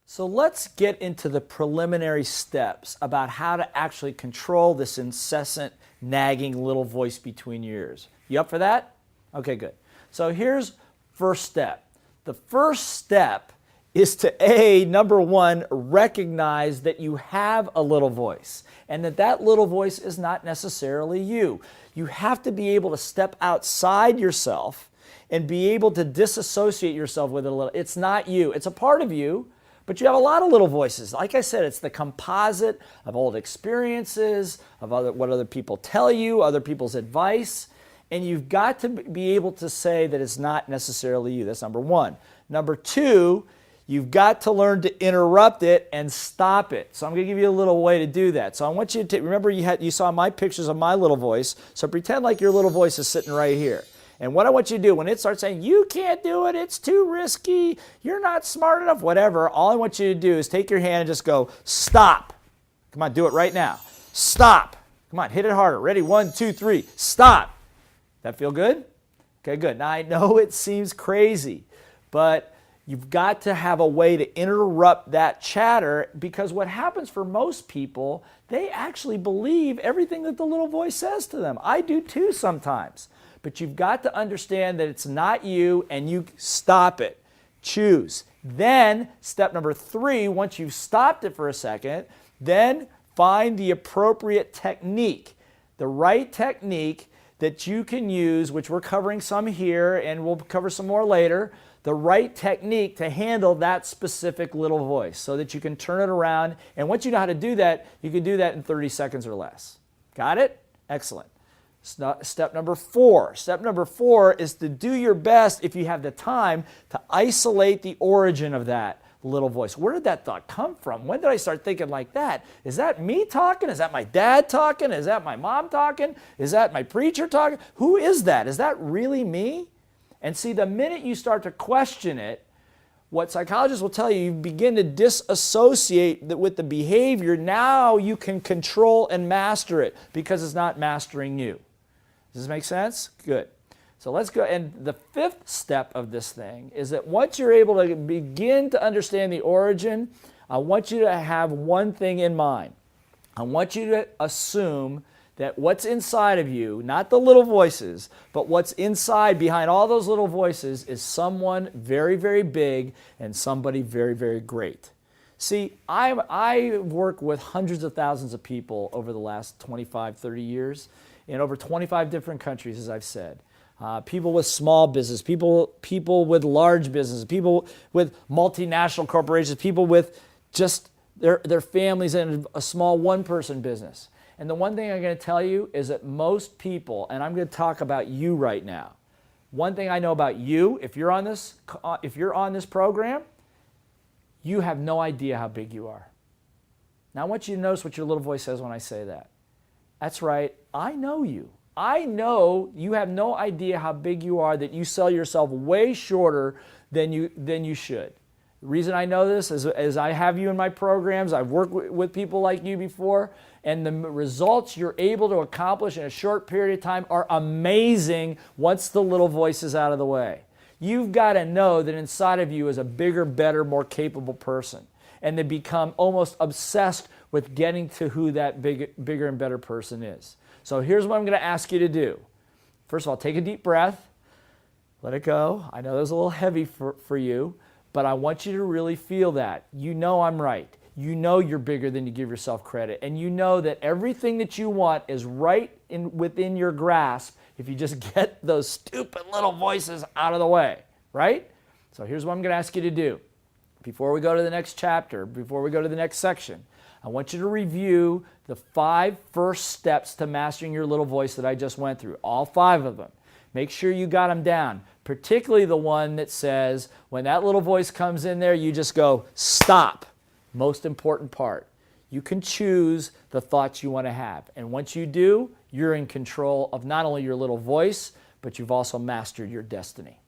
So let's get into the preliminary steps about how to actually control this incessant nagging little voice between your ears. You up for that? Okay, good. So here's first step. The first step is to number one, recognize that you have a little voice and that little voice is not necessarily you. You have to be able to step outside yourself and be able to disassociate yourself with it a little. It's not you. It's a part of you. But you have a lot of little voices. Like I said, it's the composite of old experiences, of what other people tell you, other people's advice. And you've got to be able to say that it's not necessarily you. That's number one. Number two, you've got to learn to interrupt it and stop it. So I'm going to give you a little way to do that. So I want you to remember you saw my pictures of my little voice. So pretend like your little voice is sitting right here. And what I want you to do, when it starts saying, you can't do it, it's too risky, you're not smart enough, whatever, all I want you to do is take your hand and just go, stop. Come on, do it right now. Stop. Come on, hit it harder. Ready? 1, 2, 3. Stop. That feel good? Okay, good. Now I know it seems crazy, but you've got to have a way to interrupt that chatter, because what happens for most people, they actually believe everything that the little voice says to them. I do too sometimes. But you've got to understand that it's not you, and you stop it. Choose. Then, step number 3, once you've stopped it for a second, then find the appropriate technique, the right technique that you can use, which we're covering some here, and we'll cover some more later, the right technique to handle that specific little voice so that you can turn it around. And once you know how to do that, you can do that in 30 seconds or less. Got it? Excellent. Step number 4. Step number 4 is to do your best, if you have the time, to isolate the origin of that little voice. Where did that thought come from? When did I start thinking like that? Is that me talking? Is that my dad talking? Is that my mom talking? Is that my preacher talking? Who is that? Is that really me? And see, the minute you start to question it, what psychologists will tell you, you begin to disassociate with the behavior. Now you can control and master it because it's not mastering you. Does this make sense? Good. So let's go. And the 5th step of this thing is that once you're able to begin to understand the origin, I want you to have one thing in mind. I want you to assume that what's inside of you, not the little voices, but what's inside behind all those little voices is someone very, very big and somebody very, very great. See, I work with hundreds of thousands of people over the last 25, 30 years in over 25 different countries, as I've said. People with small business, people with large business, people with multinational corporations, people with just their families and a small one-person business. And the one thing I'm going to tell you is that most people, and I'm going to talk about you right now, one thing I know about you, if you're on this program, you have no idea how big you are. Now I want you to notice what your little voice says when I say that. That's right, I know you. I know you have no idea how big you are, that you sell yourself way shorter than you should. The reason I know this is I have you in my programs. I've worked with people like you before, and the results you're able to accomplish in a short period of time are amazing once the little voice is out of the way. You've got to know that inside of you is a bigger, better, more capable person, and to become almost obsessed with getting to who that bigger and better person is. So here's what I'm going to ask you to do. First of all, take a deep breath. Let it go. I know that was a little heavy for you, but I want you to really feel that. You know I'm right. You know you're bigger than you give yourself credit. And you know that everything that you want is right within your grasp if you just get those stupid little voices out of the way, right? So here's what I'm going to ask you to do. Before we go to the next chapter, before we go to the next section, I want you to review the 5 first steps to mastering your little voice that I just went through, all 5 of them. Make sure you got them down, particularly the one that says when that little voice comes in there, you just go, stop. Most important part. You can choose the thoughts you want to have. And once you do, you're in control of not only your little voice, but you've also mastered your destiny.